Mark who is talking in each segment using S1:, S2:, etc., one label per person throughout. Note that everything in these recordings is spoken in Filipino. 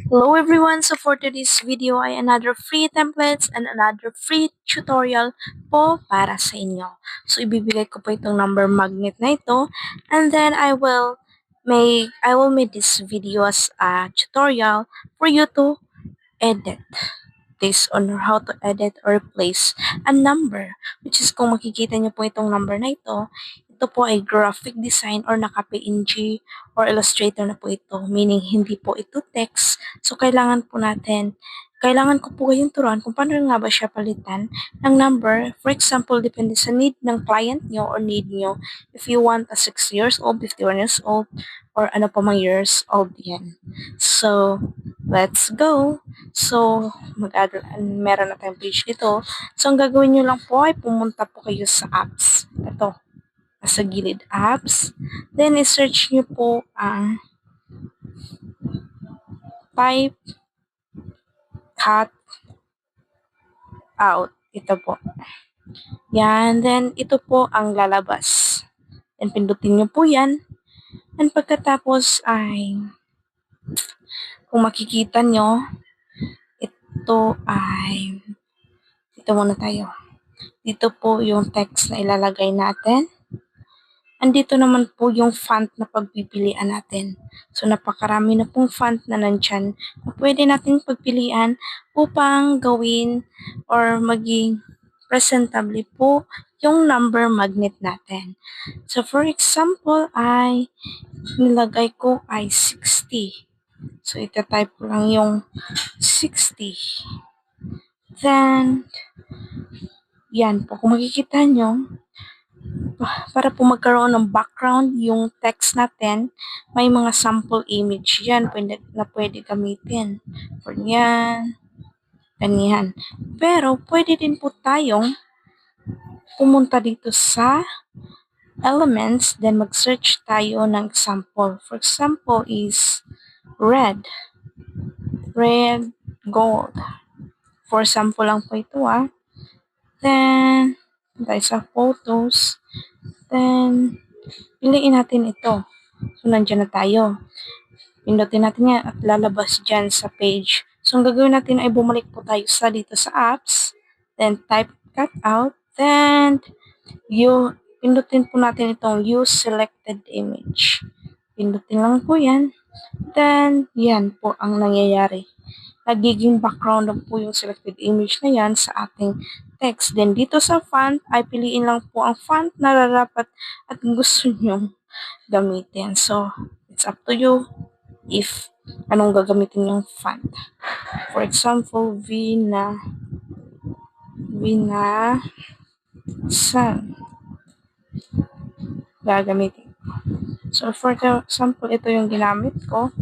S1: Hello everyone! So for today's video ay another free templates and another free tutorial po para sa inyo. So ibibigay ko po itong number magnet na ito and then I will make this video as a tutorial for you to edit this on how to edit or replace a number, which is kung makikita niyo po itong number na ito po ay graphic design or naka-PNG or Illustrator na po ito, meaning hindi po ito text. So, kailangan ko po kayong turuan kung paano nga ba siya palitan ng number. For example, depende sa need ng client nyo or need nyo. If you want a 6 years old, 51 years old, or ano pa mang years old yan. So, let's go! So, meron na tayong page dito. So, ang gagawin nyo lang po ay pumunta po kayo sa apps. Ito, sa gilid apps. Then, i-search nyo po ang type cut out. Ito po. Yan. Then, ito po ang lalabas. Then, pindutin nyo po yan. And pagkatapos ay, kung makikita nyo, ito muna tayo. Dito po yung text na ilalagay natin. Andito naman po yung font na pagpipilian natin. So, napakarami na pong font na nandyan na pwede natin pagpilian upang gawin or maging presentable po yung number magnet natin. So, for example, nilagay ko ay 60. So, itatype ko lang yung 60. Then, yan po. Kung makikita nyo, para po magkaroon ng background yung text natin, may mga sample image yan na pwede gamitin. For yan, ganyan. Pero, pwede din po tayong pumunta dito sa elements, then mag-search tayo ng example. For example is red, gold. For sample lang po ito Then, tayo sa photos. Then, piliin natin ito. So, nandiyan na tayo. Pindutin natin yan at lalabas dyan sa page. So, ang gagawin natin ay bumalik po tayo dito sa apps. Then, type cut out. Then, pindutin po natin itong use selected image. Pindutin lang po yan. Then, yan po ang nangyayari. Nagiging background po yung selected image na yan sa ating text. Then, dito sa font, ay piliin lang po ang font na dapat at gusto nyo gamitin. So, it's up to you if anong gagamitin yung font. For example, Sun gagamitin. So, for example, ito yung ginamit ko.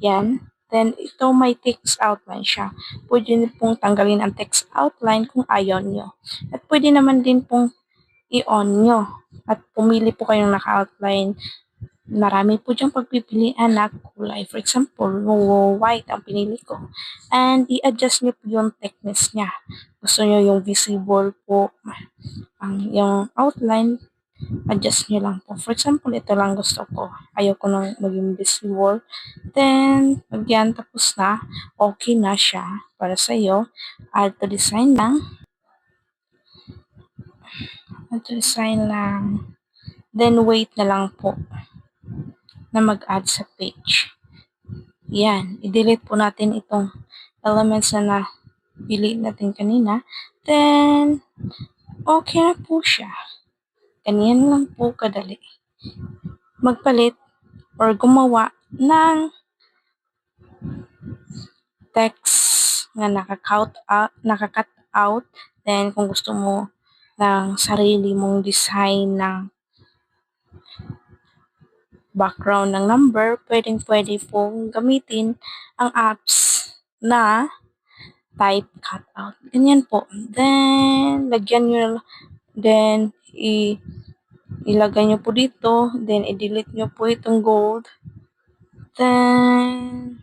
S1: Yan. Then, ito may text outline siya. Pwede din pong tanggalin ang text outline kung ayaw nyo. At pwede naman din pong i-on nyo. At pumili po kayong naka-outline. Marami po diyang pagpipilian na kulay. For example, white ang pinili ko. And i-adjust nyo po yung thickness niya. Gusto nyo yung visible po, yung outline, adjust nyo lang po. For example, ito lang gusto ko. Ayaw ko nang maging visible. Then, pag yan tapos na, okay na siya para sa iyo. Add to design lang. Then, wait na lang po na mag-add sa page. Yan. I-delete po natin itong elements na napili natin kanina. Then, okay na po siya. Ganyan lang po kadali. Magpalit or gumawa ng text na naka-cut out. Then, kung gusto mo ng sarili mong design ng background ng number, pwede pong gamitin ang apps na type cut out. Ganyan po. Then, lagyan nyo, then, ilagay nyo po dito, then i-delete nyo po itong gold. Then,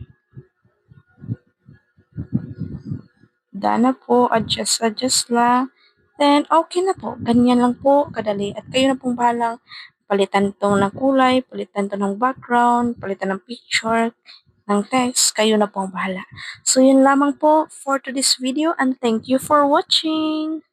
S1: done na po, adjust lang. Then, okay na po. Ganyan lang po, kadali. At kayo na pong bahalang palitan itong ng kulay, palitan ito ng background, palitan ng picture. ng text, kayo na po ang bahala. So, yun lamang po for today's video and thank you for watching!